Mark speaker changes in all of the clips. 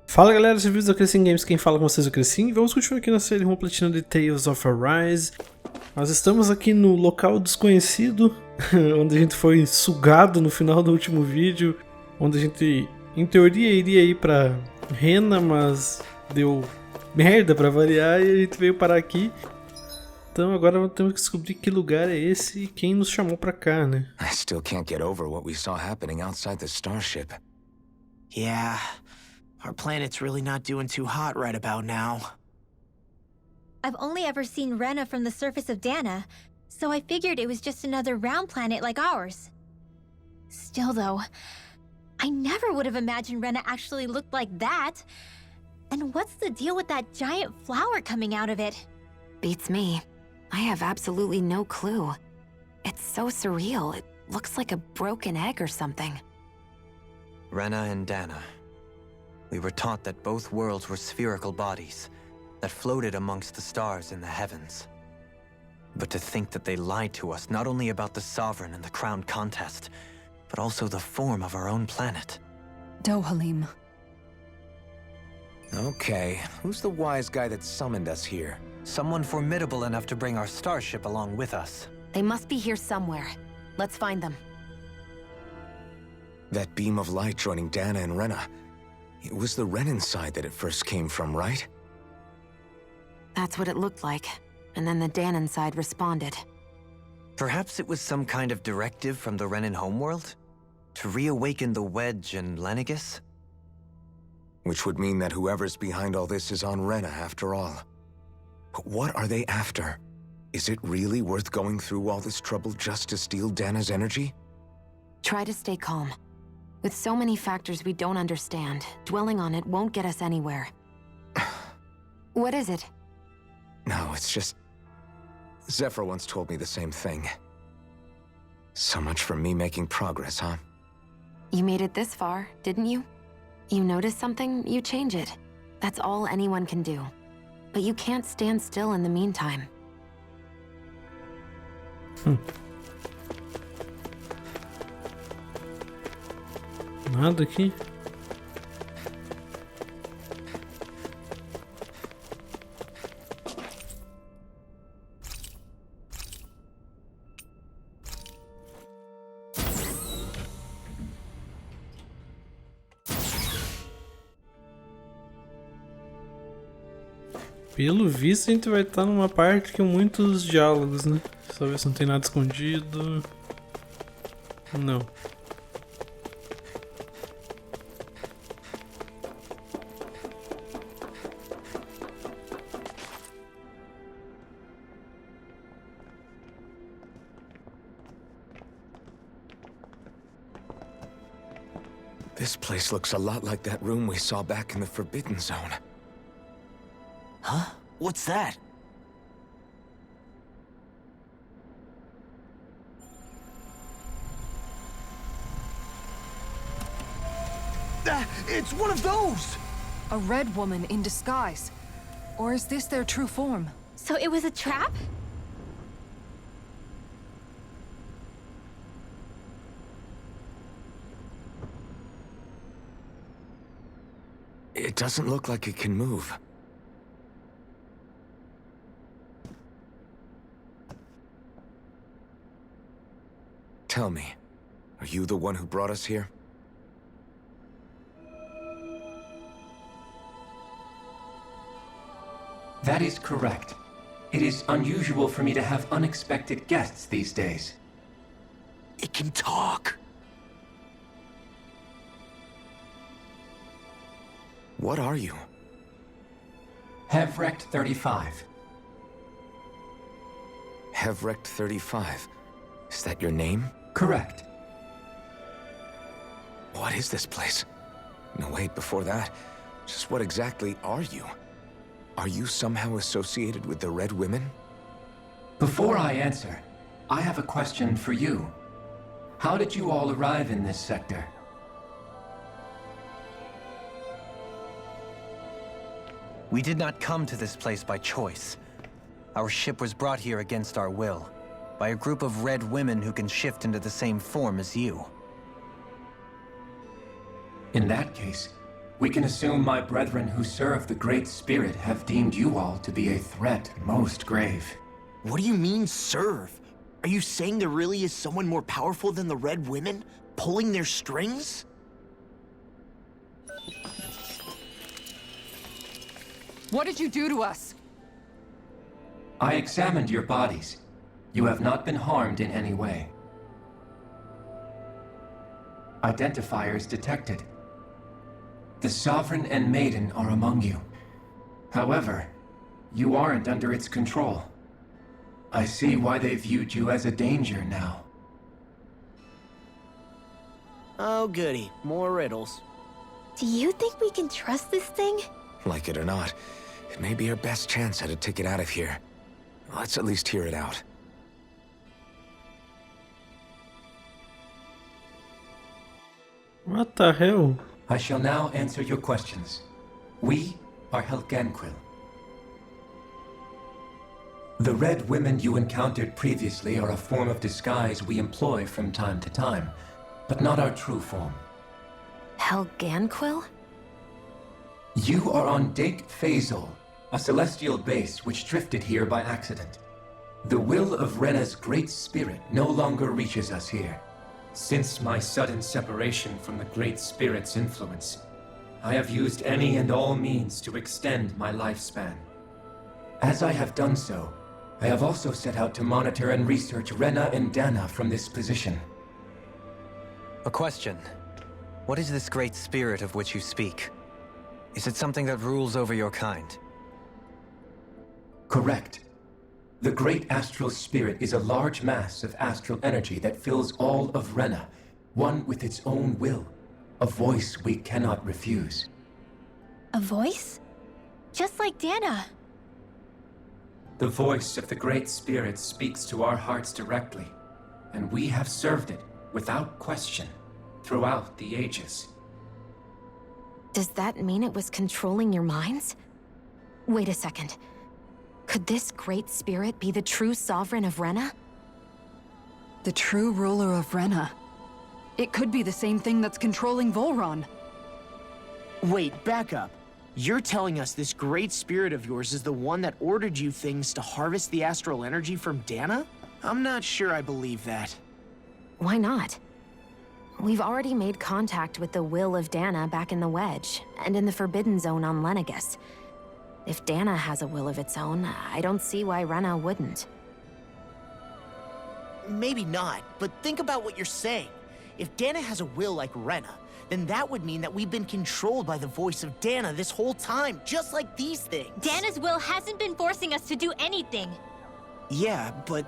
Speaker 1: Fala galera, bem-vindos ao Crescim Games, quem fala com vocês é o Crescim. Vamos continuar aqui na série Rumo, Platina de Tales of Arise. Nós estamos aqui no local desconhecido, onde a gente foi sugado no final do último vídeo, onde a gente, em teoria, iria ir pra Rehna, mas deu merda pra variar e a gente veio parar aqui. Então agora temos que descobrir que lugar é esse e quem nos chamou pra cá, né?
Speaker 2: I still can't get over what we saw happening outside the starship.
Speaker 3: Yeah, our planet's really not doing too hot right about now.
Speaker 4: I've only ever seen Rehna from the surface of Dana, so I figured it was just another round planet like ours. Still though, I never would have imagined Rehna actually looked like that. And what's the deal with that giant flower coming out of it?
Speaker 5: Beats me. I have absolutely no clue. It's so surreal. It looks like a broken egg or something.
Speaker 6: Rehna and Dana. We were taught that both worlds were spherical bodies that floated amongst the stars in the heavens. But to think that they lied to us not only about the Sovereign and the Crown contest, but also the form of our own planet.
Speaker 5: Dohalim.
Speaker 2: Okay, who's the wise guy that summoned us here?
Speaker 6: Someone formidable enough to bring our starship along with us.
Speaker 5: They must be here somewhere. Let's find them.
Speaker 2: That beam of light joining Dana and Rehna. It was the Rehnan side that it first came from, right?
Speaker 5: That's what it looked like. And then the Dahnan side responded.
Speaker 6: Perhaps it was some kind of directive from the Rehnan homeworld? To reawaken the Wedge and Lenegis?
Speaker 2: Which would mean that whoever's behind all this is on Rehna after all. But what are they after? Is it really worth going through all this trouble just to steal Dana's energy?
Speaker 5: Try to stay calm. With so many factors we don't understand, dwelling on it won't get us anywhere. What is it?
Speaker 2: No, it's just... Zephyr once told me the same thing. So much for me making progress, huh?
Speaker 5: You made it this far, didn't you? You notice something, you change it. That's all anyone can do. But you can't stand still in the meantime.
Speaker 1: Nada aqui. Pelo visto a gente vai estar numa parte com muitos diálogos, né? Só ver se não tem nada escondido. Não.
Speaker 2: This place looks a lot like that room we saw back in the Forbidden Zone.
Speaker 3: Huh? What's that? It's one of those!
Speaker 7: A red woman in disguise. Or is this their true form?
Speaker 4: So it was a trap?
Speaker 2: It doesn't look like it can move. Tell me, are you the one who brought us here?
Speaker 8: That is correct. It is unusual for me to have unexpected guests these days.
Speaker 3: It can talk.
Speaker 2: What are you?
Speaker 8: Hevrect 35.
Speaker 2: Hevrect 35. Is that your name?
Speaker 8: Correct.
Speaker 2: What is this place? No, wait, before that, just what exactly are you? Are you somehow associated with the Red Women?
Speaker 8: Before I answer, I have a question for you. How did you all arrive in this sector?
Speaker 6: We did not come to this place by choice. Our ship was brought here against our will, by a group of red women who can shift into the same form as you.
Speaker 8: In that case, we can assume my brethren who serve the Great Spirit have deemed you all to be a threat most grave.
Speaker 3: What do you mean, serve? Are you saying there really is someone more powerful than the Red Women, pulling their strings?
Speaker 7: What did you do to us?
Speaker 8: I examined your bodies. You have not been harmed in any way. Identifiers detected. The Sovereign and Maiden are among you. However, you aren't under its control. I see why they viewed you as a danger now.
Speaker 3: Oh goody, more riddles.
Speaker 4: Do you think we can trust this thing?
Speaker 2: Like it or not, it may be our best chance at a ticket out of here. Let's at least hear it out.
Speaker 1: What the hell?
Speaker 8: I shall now answer your questions. We are Helganquil. The Red Women you encountered previously are a form of disguise we employ from time to time, but not our true form.
Speaker 5: Helganquil?
Speaker 8: You are on Daeq Faezol, a celestial base which drifted here by accident. The will of Rehna's great spirit no longer reaches us here. Since my sudden separation from the Great Spirit's influence, I have used any and all means to extend my lifespan. As I have done so, I have also set out to monitor and research Rehna and Dahna from this position.
Speaker 6: A question. What is this great spirit of which you speak? Is it something that rules over your kind?
Speaker 8: Correct. The Great Astral Spirit is a large mass of astral energy that fills all of Rehna, one with its own will, a voice we cannot refuse.
Speaker 4: A voice? Just like Dahna.
Speaker 8: The voice of the Great Spirit speaks to our hearts directly, and we have served it, without question, throughout the ages.
Speaker 5: Does that mean it was controlling your minds? Wait a second. Could this Great Spirit be the true sovereign of Rehna?
Speaker 7: The true ruler of Rehna. It could be the same thing that's controlling Volron.
Speaker 3: Wait, back up. You're telling us this great spirit of yours is the one that ordered you things to harvest the astral energy from Dahna? I'm not sure I believe that.
Speaker 5: Why not? We've already made contact with the will of Dahna back in the Wedge, and in the Forbidden Zone on Lenegus. If Dahna has a will of its own, I don't see why Rehna wouldn't.
Speaker 3: Maybe not, but think about what you're saying. If Dahna has a will like Rehna, then that would mean that we've been controlled by the voice of Dahna this whole time, just like these things.
Speaker 4: Dahna's will hasn't been forcing us to do anything.
Speaker 3: Yeah, but...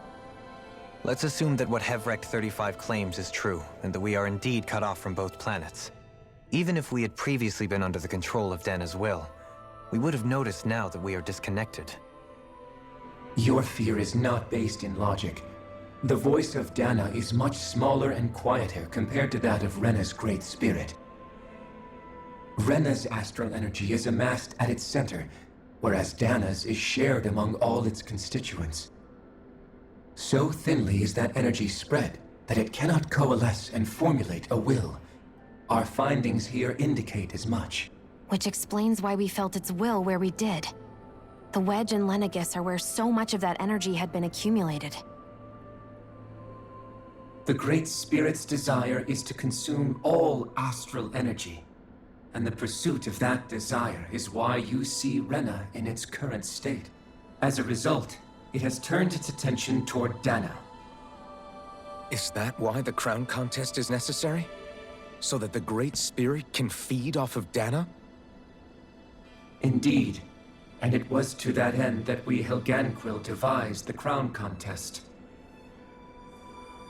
Speaker 6: Let's assume that what Hevrect 35 claims is true, and that we are indeed cut off from both planets. Even if we had previously been under the control of Dahna's will, we would have noticed now that we are disconnected.
Speaker 8: Your fear is not based in logic. The voice of Dahna is much smaller and quieter compared to that of Rehna's Great Spirit. Rehna's astral energy is amassed at its center, whereas Dahna's is shared among all its constituents. So thinly is that energy spread that it cannot coalesce and formulate a will. Our findings here indicate as much.
Speaker 5: Which explains why we felt its will where we did. The Wedge and Lenegus are where so much of that energy had been accumulated.
Speaker 8: The Great Spirit's desire is to consume all astral energy, and the pursuit of that desire is why you see Rehna in its current state. As a result, it has turned its attention toward Dahna.
Speaker 2: Is that why the crown contest is necessary? So that the Great Spirit can feed off of Dahna?
Speaker 8: Indeed, and it was to that end that we Helganquil devised the crown contest.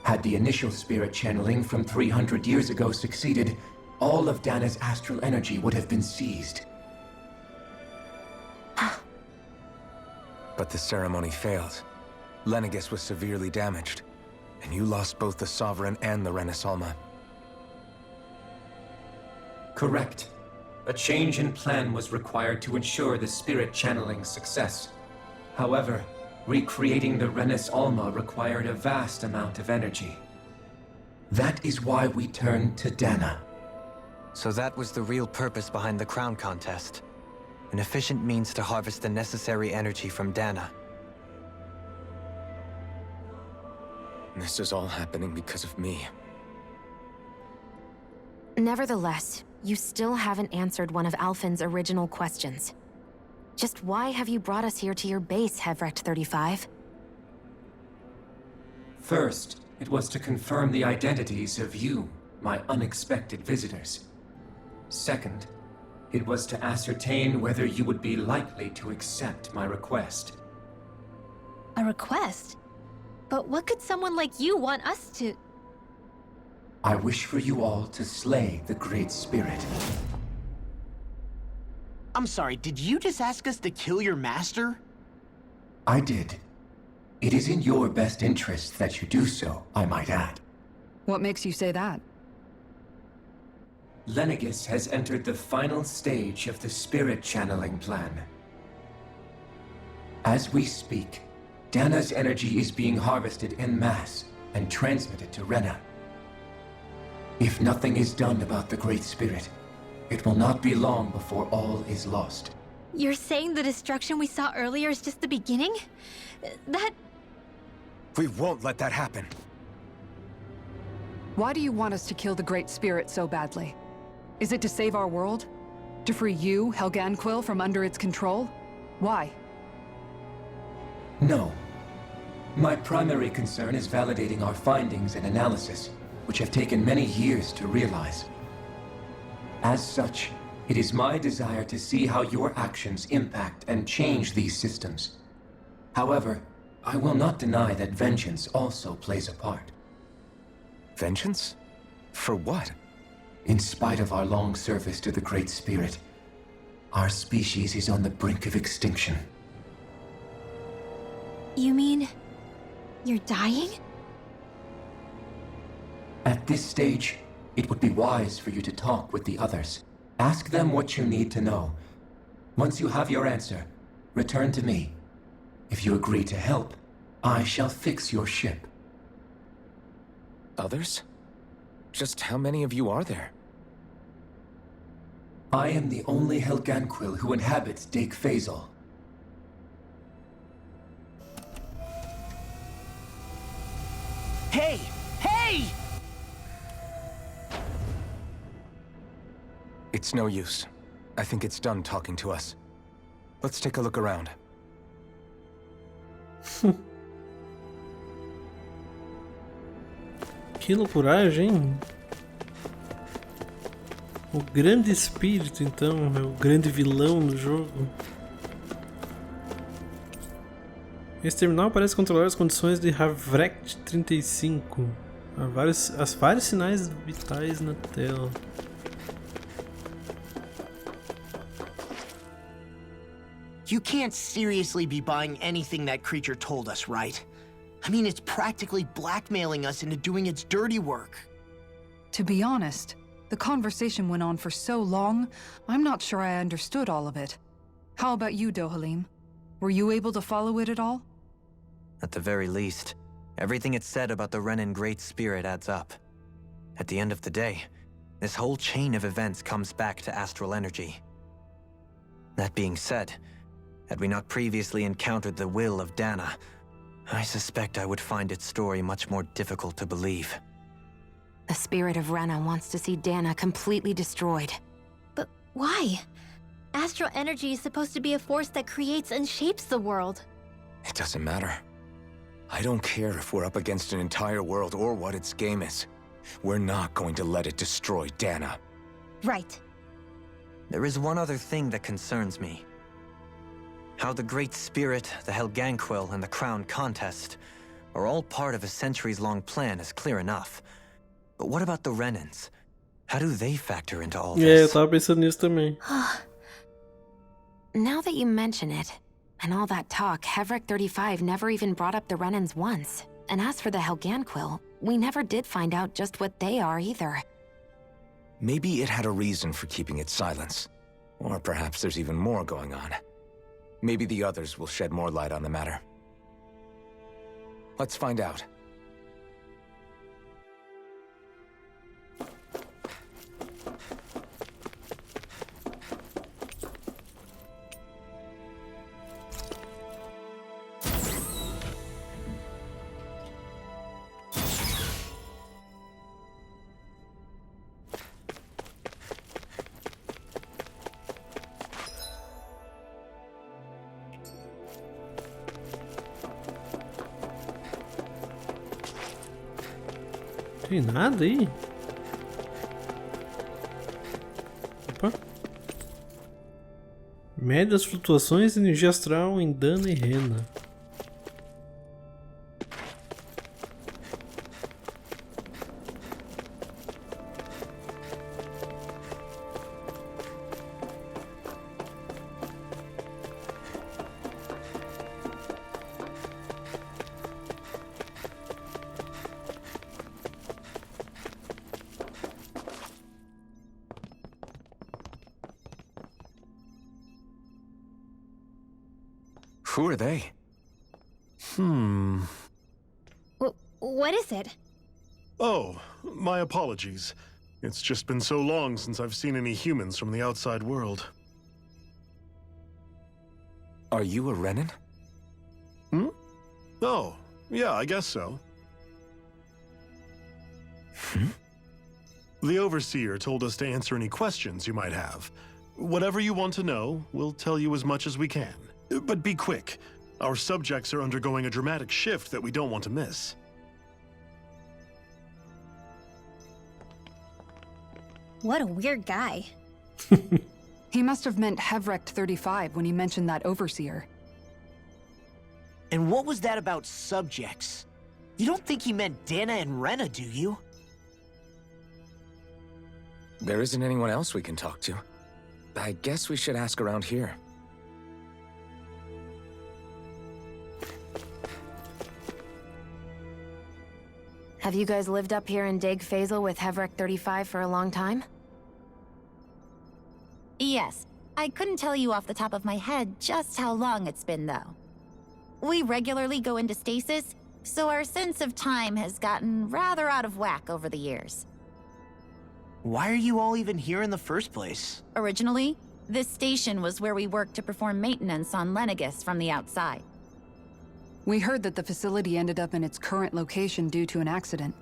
Speaker 8: Had the initial spirit channeling from 300 years ago succeeded, all of Dahna's astral energy would have been seized.
Speaker 2: But the ceremony failed. Lenegus was severely damaged, and you lost both the Sovereign and the Rehna.
Speaker 8: Correct. A change in plan was required to ensure the spirit channeling success. However, recreating the Rehna's Alma required a vast amount of energy. That is why we turned to Dahna.
Speaker 6: So that was the real purpose behind the crown contest. An efficient means to harvest the necessary energy from Dana.
Speaker 2: This is all happening because of me.
Speaker 5: Nevertheless, you still haven't answered one of Alphen's original questions. Just why have you brought us here to your base, Hevrecht 35?
Speaker 8: First, it was to confirm the identities of you, my unexpected visitors. Second, it was to ascertain whether you would be likely to accept my request.
Speaker 4: A request? But what could someone like you want us to...
Speaker 8: I wish for you all to slay the Great Spirit.
Speaker 3: I'm sorry, did you just ask us to kill your master?
Speaker 8: I did. It is in your best interest that you do so, I might add.
Speaker 7: What makes you say that?
Speaker 8: Lenegis has entered the final stage of the spirit channeling plan. As we speak, Dana's energy is being harvested en masse and transmitted to Rehna. If nothing is done about the Great Spirit, it will not be long before all is lost.
Speaker 4: You're saying the destruction we saw earlier is just the beginning? That...
Speaker 2: We won't let that happen.
Speaker 7: Why do you want us to kill the Great Spirit so badly? Is it to save our world? To free you, Helganquil, from under its control? Why?
Speaker 8: No. My primary concern is validating our findings and analysis, which have taken many years to realize. As such, it is my desire to see how your actions impact and change these systems. However, I will not deny that vengeance also plays a part.
Speaker 2: Vengeance? For what?
Speaker 8: In spite of our long service to the Great Spirit, our species is on the brink of extinction.
Speaker 4: You mean... you're dying?
Speaker 8: At this stage, it would be wise for you to talk with the others. Ask them what you need to know. Once you have your answer, return to me. If you agree to help, I shall fix your ship.
Speaker 2: Others? Just how many of you are there?
Speaker 8: I am the only Helganquil who inhabits Daeq Faezol.
Speaker 3: Hey! Hey!
Speaker 2: It's no use. I think it's done talking to us. Let's take a look around.
Speaker 1: Que loucuragem, hein? O grande espírito, então, é o grande vilão do jogo. Esse terminal parece controlar as condições de Hevrecht 35. Há vários sinais vitais na tela.
Speaker 3: You can't seriously be buying anything that creature told us, right? I mean, it's practically blackmailing us into doing its dirty work.
Speaker 7: To be honest, the conversation went on for so long, I'm not sure I understood all of it. How about you, Dohalim? Were you able to follow it at all?
Speaker 6: At the very least, everything it said about the Rehnan Great Spirit adds up. At the end of the day, this whole chain of events comes back to astral energy. That being said, had we not previously encountered the will of Dana, I suspect I would find its story much more difficult to believe.
Speaker 5: The spirit of Rehna wants to see Dana completely destroyed.
Speaker 4: But why? Astral energy is supposed to be a force that creates and shapes the world.
Speaker 2: It doesn't matter. I don't care if we're up against an entire world or what its game is. We're not going to let it destroy Dana.
Speaker 4: Right.
Speaker 6: There is one other thing that concerns me. How the Great Spirit, the Helganquil, and the Crown Contest are all part of a centuries-long plan is clear enough. But what about the Rhehnans? How do they factor into all
Speaker 1: Eu
Speaker 6: this?
Speaker 1: tava pensando nisso também.
Speaker 5: Now that you mention it, and all that talk, Hevrecht 35 never even brought up the Rhehnans once. And as for the Helganquil, we never did find out just what they are either.
Speaker 2: Maybe it had a reason for keeping its silence. Or perhaps there's even more going on. Maybe the others will shed more light on the matter. Let's find out.
Speaker 1: Tem nada aí? Opa. Mede as flutuações de energia astral em Dahnia e Rehna.
Speaker 2: Who are they?
Speaker 4: What is it?
Speaker 9: Oh, my apologies. It's just been so long since I've seen any humans from the outside world.
Speaker 2: Are you a Rehnan?
Speaker 9: Oh, yeah, I guess so. The Overseer told us to answer any questions you might have. Whatever you want to know, we'll tell you as much as we can. But be quick. Our subjects are undergoing a dramatic shift that we don't want to miss.
Speaker 4: What a weird guy.
Speaker 7: He must have meant Hevrect 35 when he mentioned that Overseer.
Speaker 3: And what was that about subjects? You don't think he meant Dana and Rehna, do you?
Speaker 2: There isn't anyone else we can talk to. I guess we should ask around here.
Speaker 5: Have you guys lived up here in Daeq Faezol with Hevrect 35 for a long time?
Speaker 10: Yes. I couldn't tell you off the top of my head just how long it's been, though. We regularly go into stasis, so our sense of time has gotten rather out of whack over the years.
Speaker 3: Why are you all even here in the first place?
Speaker 10: Originally, this station was where we worked to perform maintenance on Lenegis from the outside.
Speaker 7: We heard that the facility ended up in its current location due to an accident.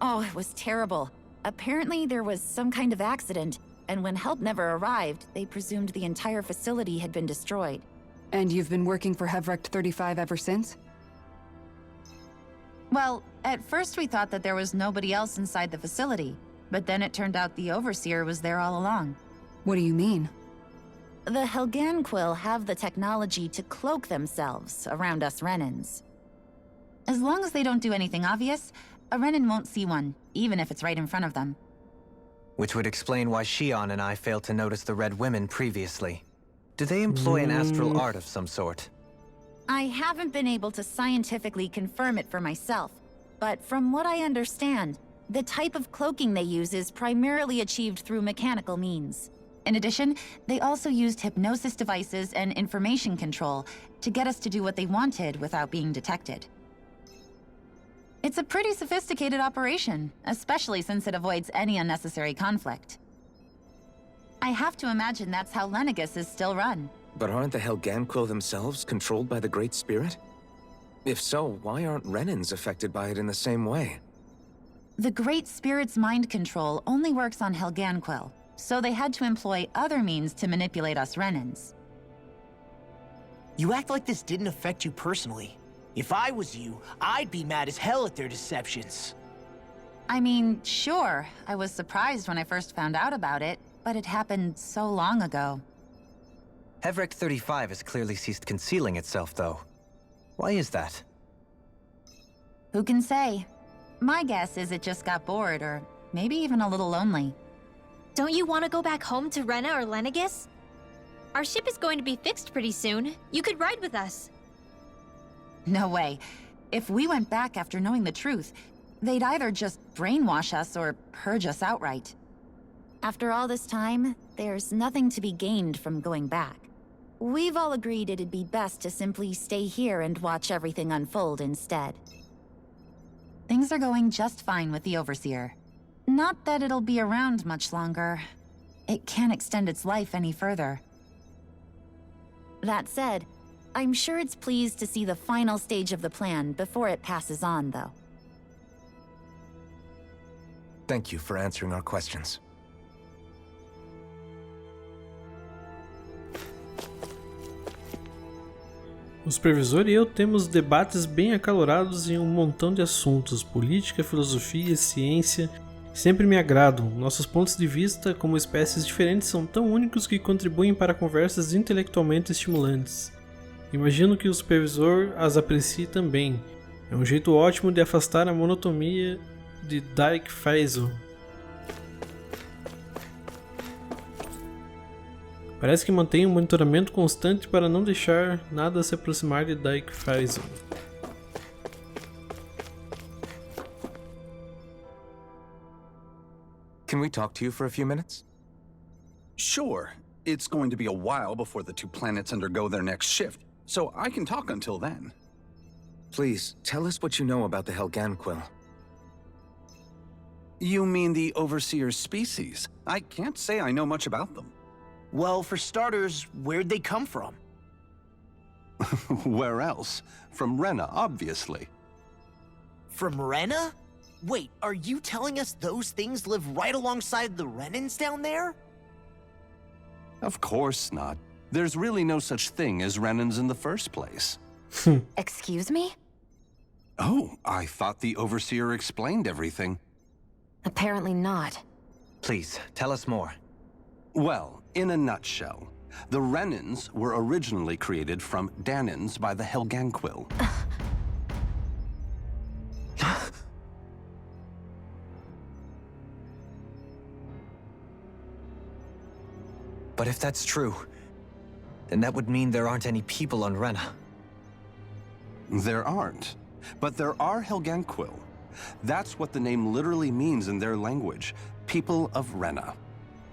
Speaker 10: Oh, it was terrible. Apparently there was some kind of accident, and when help never arrived, they presumed the entire facility had been destroyed.
Speaker 7: And you've been working for Hevrect 35 ever since?
Speaker 10: Well, at first we thought that there was nobody else inside the facility, but then it turned out the Overseer was there all along.
Speaker 7: What do you mean?
Speaker 10: The Helganquil have the technology to cloak themselves around us Rehnanos. As long as they don't do anything obvious, a Rehnan won't see one, even if it's right in front of them.
Speaker 6: Which would explain why Shion and I failed to notice the Red Women previously. Do they employ an astral art of some sort?
Speaker 10: I haven't been able to scientifically confirm it for myself, but from what I understand, the type of cloaking they use is primarily achieved through mechanical means. In addition, they also used hypnosis devices and information control to get us to do what they wanted without being detected. It's a pretty sophisticated operation, especially since it avoids any unnecessary conflict. I have to imagine that's how Lenegis is still run.
Speaker 2: But aren't the Helganquil themselves controlled by the Great Spirit? If so, why aren't Rhenans affected by it in the same way?
Speaker 10: The Great Spirit's mind control only works on Helganquil, so they had to employ other means to manipulate us Rhenans.
Speaker 3: You act like this didn't affect you personally. If I was you, I'd be mad as hell at their deceptions.
Speaker 10: I mean, sure, I was surprised when I first found out about it, but it happened so long ago.
Speaker 6: Hevrect 35 has clearly ceased concealing itself, though. Why is that?
Speaker 10: Who can say? My guess is it just got bored, or maybe even a little lonely.
Speaker 4: Don't you want to go back home to Rehna or Lenegis? Our ship is going to be fixed pretty soon. You could ride with us.
Speaker 10: No way. If we went back after knowing the truth, they'd either just brainwash us or purge us outright. After all this time, there's nothing to be gained from going back. We've all agreed it'd be best to simply stay here and watch everything unfold instead. Things are going just fine with the Overseer. Not that it'll be around much longer. It can't extend its life any further. That said, I'm sure it's pleased to see the final stage of the plan before it passes on, though.
Speaker 2: Thank you for answering our questions.
Speaker 1: O supervisor e eu temos debates bem acalorados em um montão de assuntos, política, filosofia, ciência. Sempre me agradam. Nossos pontos de vista, como espécies diferentes, são tão únicos que contribuem para conversas intelectualmente estimulantes. Imagino que o supervisor as aprecie também. É um jeito ótimo de afastar a monotonia de Daeq Faezol. Parece que mantém um monitoramento constante para não deixar nada se aproximar de Daeq Faezol.
Speaker 2: Can we talk to you for a few minutes?
Speaker 11: Sure. It's going to be a while before the two planets undergo their next shift, so I can talk until then.
Speaker 2: Please, tell us what you know about the Helganquill.
Speaker 11: You mean the Overseer's species? I can't say I know much about them.
Speaker 3: Well, for starters, where'd they come from?
Speaker 11: Where else? From Rehna, obviously.
Speaker 3: From Rehna? Wait, are you telling us those things live right alongside the Rehnanos down there?
Speaker 11: Of course not. There's really no such thing as Rehnanos in the first place.
Speaker 5: Excuse me?
Speaker 11: Oh, I thought the Overseer explained everything.
Speaker 5: Apparently not.
Speaker 6: Please, tell us more.
Speaker 11: Well, in a nutshell, the Rehnanos were originally created from Dahnians by the Helganquill.
Speaker 6: But if that's true, then that would mean there aren't any people on Rehna.
Speaker 11: There aren't, but there are Helganquill. That's what the name literally means in their language, people of Rehna.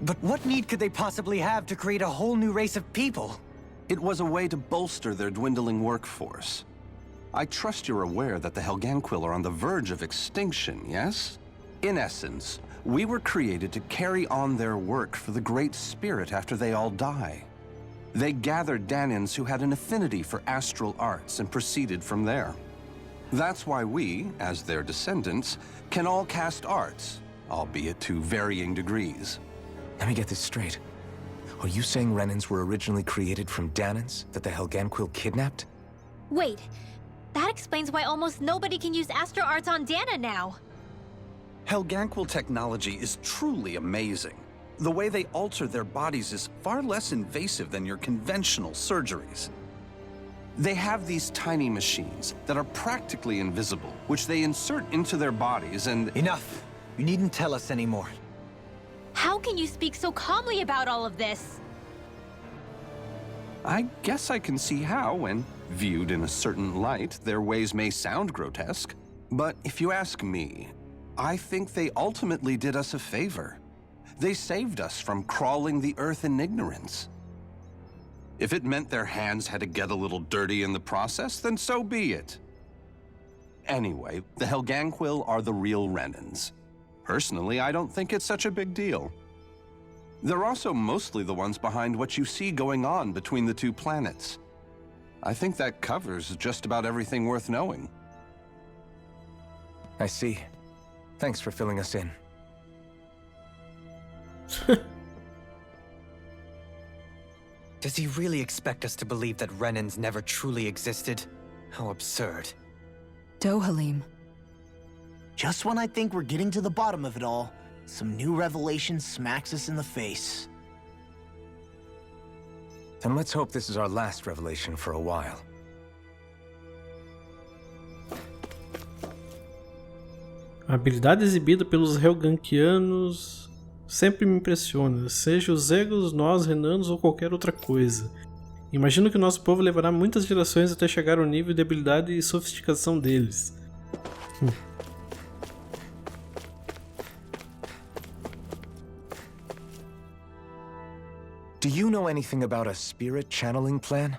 Speaker 6: But what need could they possibly have to create a whole new race of people?
Speaker 11: It was a way to bolster their dwindling workforce. I trust you're aware that the Helganquill are on the verge of extinction, yes? In essence, we were created to carry on their work for the Great Spirit after they all die. They gathered Dahnians who had an affinity for astral arts and proceeded from there. That's why we, as their descendants, can all cast arts, albeit to varying degrees.
Speaker 2: Let me get this straight. Are you saying Rehnanos were originally created from Dahnians that the Helganquill kidnapped?
Speaker 4: Wait, that explains why almost nobody can use astral arts on Dana now.
Speaker 11: Helganquill technology is truly amazing. The way they alter their bodies is far less invasive than your conventional surgeries. They have these tiny machines that are practically invisible, which they insert into their bodies and—
Speaker 6: Enough! You needn't tell us anymore.
Speaker 4: How can you speak so calmly about all of this?
Speaker 11: I guess I can see how, when viewed in a certain light, their ways may sound grotesque. But if you ask me, I think they ultimately did us a favor. They saved us from crawling the earth in ignorance. If it meant their hands had to get a little dirty in the process, then so be it. Anyway, the Helganquill are the real Rehnanos. Personally, I don't think it's such a big deal. They're also mostly the ones behind what you see going on between the two planets. I think that covers just about everything worth knowing.
Speaker 2: I see. Thanks for filling us in.
Speaker 6: Does he really expect us to believe that Rehnanos never truly existed? How absurd.
Speaker 7: Dohalim.
Speaker 3: Just when I think we're getting to the bottom of it all, some new revelation smacks us in the face.
Speaker 2: Then let's hope this is our last revelation for a while.
Speaker 1: A habilidade exibida pelos Helganquianos sempre me impressiona, seja os Egos, nós, Rehnanos ou qualquer outra coisa. Imagino que o nosso povo levará muitas gerações até chegar ao nível de habilidade e sofisticação deles.
Speaker 2: Do you know anything about a spirit channeling plan?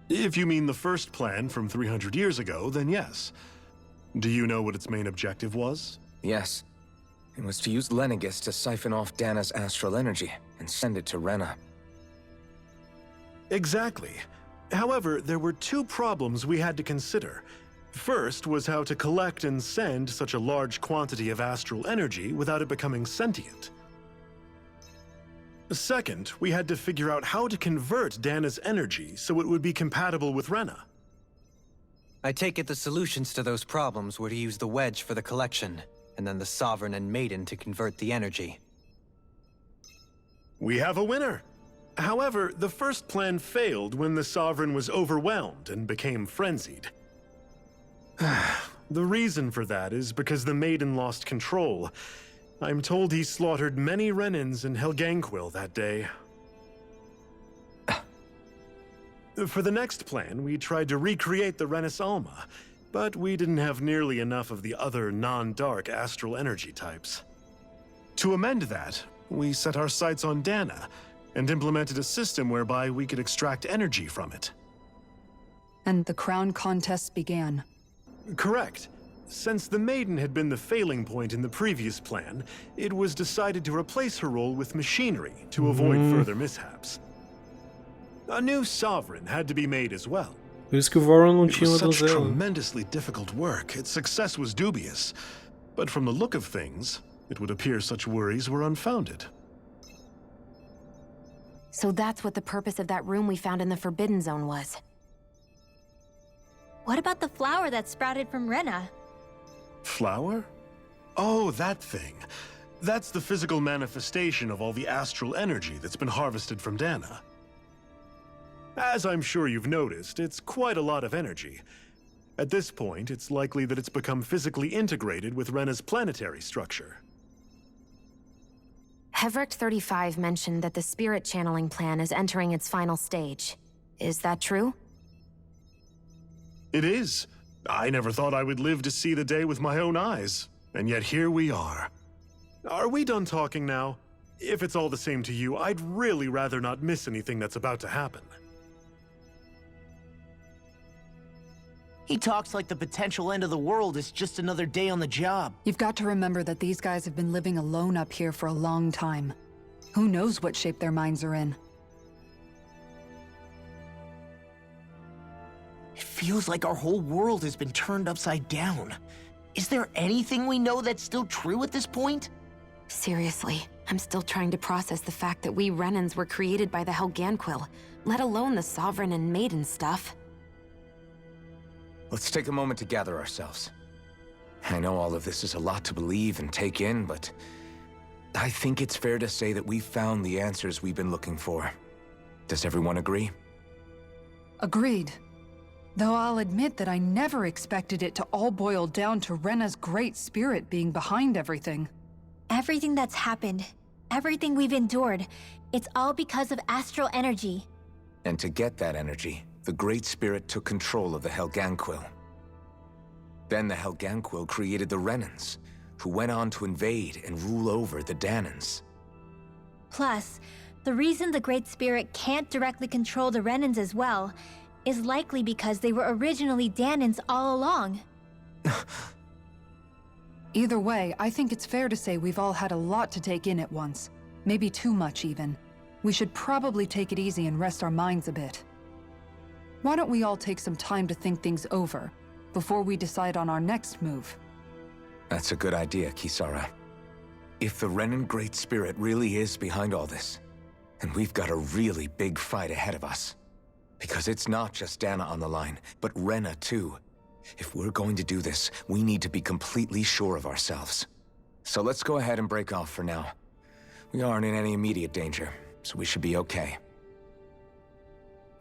Speaker 9: If you mean the first plan from 300 years ago, then yes. Do you know what its main objective was?
Speaker 2: Yes. It was to use Lenegis to siphon off Dana's astral energy and send it to Rehna.
Speaker 9: Exactly. However, there were two problems we had to consider. First was how to collect and send such a large quantity of astral energy without it becoming sentient. Second, we had to figure out how to convert Dana's energy so it would be compatible with Rehna.
Speaker 6: I take it the solutions to those problems were to use the wedge for the collection, and then the Sovereign and Maiden to convert the energy.
Speaker 9: We have a winner. However, the first plan failed when the Sovereign was overwhelmed and became frenzied. The reason for that is because the Maiden lost control. I'm told he slaughtered many Rehnanos in Helganquil that day. For the next plan, we tried to recreate the Rehna's Alma, but we didn't have nearly enough of the other non-dark astral energy types. To amend that, we set our sights on Dana, and implemented a system whereby we could extract energy from it.
Speaker 7: And the crown contest began.
Speaker 9: Correct. Since the Maiden had been the failing point in the previous plan, it was decided to replace her role with machinery to avoid further mishaps. A new Sovereign had to be made as well.
Speaker 1: Por isso que o Voron não
Speaker 9: It
Speaker 1: tinha uma
Speaker 9: was such
Speaker 1: donzela.
Speaker 9: tremendously difficult work. Its success was dubious. But from the look of things, it would appear such worries were unfounded.
Speaker 5: So that's what the purpose of that room we found in the Forbidden Zone was.
Speaker 4: What about the flower that sprouted from Rehna?
Speaker 9: Flower? Oh, that thing. That's the physical manifestation of all the astral energy that's been harvested from Dana. As I'm sure you've noticed, it's quite a lot of energy. At this point, it's likely that it's become physically integrated with Rehna's planetary structure.
Speaker 5: Hevric 35 mentioned that the spirit channeling plan is entering its final stage. Is that true?
Speaker 9: It is. I never thought I would live to see the day with my own eyes, and yet here we are. Are we done talking now? If it's all the same to you, I'd really rather not miss anything that's about to happen.
Speaker 3: He talks like the potential end of the world is just another day on the job.
Speaker 7: You've got to remember that these guys have been living alone up here for a long time. Who knows what shape their minds are in?
Speaker 3: It feels like our whole world has been turned upside down. Is there anything we know that's still true at this point?
Speaker 5: Seriously, I'm still trying to process the fact that we Rehnanos were created by the Helganquil, let alone the Sovereign and Maiden stuff.
Speaker 2: Let's take a moment to gather ourselves. I know all of this is a lot to believe and take in, but I think it's fair to say that we've found the answers we've been looking for. Does everyone agree?
Speaker 7: Agreed. Though I'll admit that I never expected it to all boil down to Rehna's great spirit being behind everything.
Speaker 4: Everything that's happened, everything we've endured, it's all because of astral energy.
Speaker 2: And to get that energy, the Great Spirit took control of the Helganquil. Then the Helganquil created the Rehnanos, who went on to invade and rule over the Dahnianos.
Speaker 4: Plus, the reason the Great Spirit can't directly control the Rehnanos as well is likely because they were originally Dahnians all along.
Speaker 7: Either way, I think it's fair to say we've all had a lot to take in at once. Maybe too much, even. We should probably take it easy and rest our minds a bit. Why don't we all take some time to think things over, before we decide on our next move?
Speaker 2: That's a good idea, Kisara. If the Rehnan Great Spirit really is behind all this, then we've got a really big fight ahead of us. Because it's not just Dana on the line, but Rehna too. If we're going to do this, we need to be completely sure of ourselves. So let's go ahead and break off for now. We aren't in any immediate danger, so we should be okay.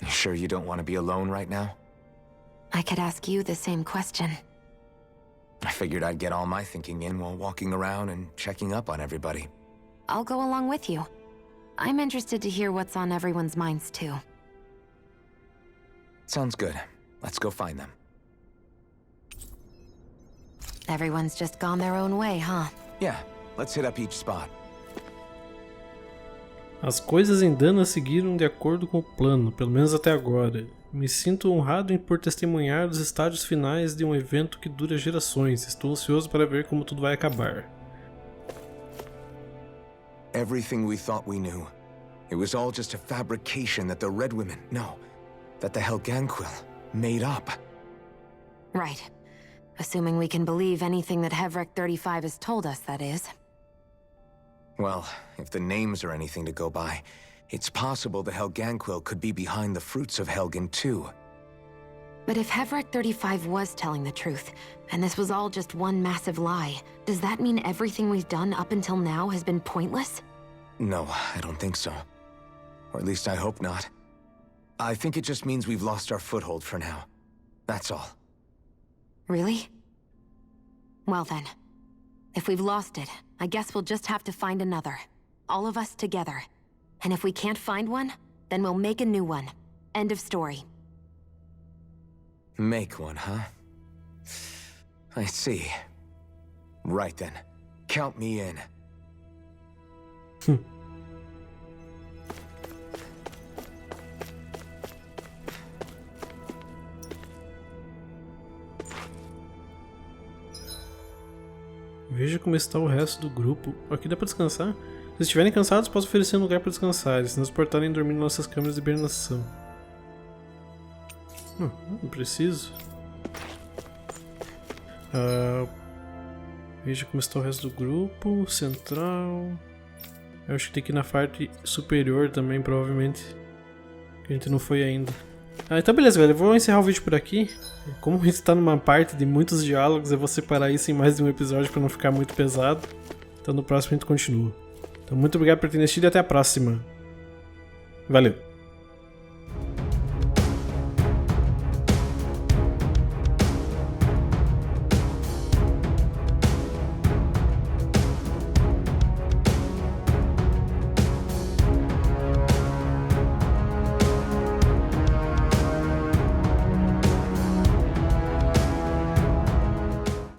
Speaker 2: You sure you don't want to be alone right now?
Speaker 5: I could ask you the same question.
Speaker 2: I figured I'd get all my thinking in while walking around and checking up on everybody.
Speaker 5: I'll go along with you. I'm interested to hear what's on everyone's minds, too.
Speaker 2: Sounds good. Let's go find them.
Speaker 5: Everyone's just gone their own way, huh?
Speaker 2: Yeah, let's hit up each spot.
Speaker 1: As coisas em Dana seguiram de acordo com o plano, pelo menos até agora. Me sinto honrado por testemunhar os estágios finais de um evento que dura gerações. Estou ansioso para ver como tudo vai acabar.
Speaker 2: Everything we thought we knew. It was all just a fabrication that the Red Women, that the Helganquil made up.
Speaker 5: Right. Assuming we can believe anything that Hevric 35 has told us, that is.
Speaker 2: Well, if the names are anything to go by, it's possible the Helganquil could be behind the fruits of Helgen too.
Speaker 5: But if Hevrek 35 was telling the truth, and this was all just one massive lie, does that mean everything we've done up until now has been pointless?
Speaker 2: No, I don't think so. Or at least I hope not. I think it just means we've lost our foothold for now. That's all.
Speaker 5: Really? Well then, if we've lost it, I guess we'll just have to find another. All of us together. And if we can't find one, then we'll make a new one. End of story.
Speaker 2: Make one, huh? I see. Right then. Count me in.
Speaker 1: Veja como está o resto do grupo. Aqui dá pra descansar? Se estiverem cansados, posso oferecer um lugar para descansar, se nos portarem dormir em nossas câmeras de hibernação. Não preciso. Veja como está o resto do grupo. Central. Eu acho que tem que ir na parte superior também, provavelmente. Que a gente não foi ainda. Então beleza, galera. Eu vou encerrar o vídeo por aqui. Como a gente tá numa parte de muitos diálogos, eu vou separar isso em mais de um episódio para não ficar muito pesado. Então no próximo a gente continua. Então muito obrigado por terem assistido e até a próxima. Valeu!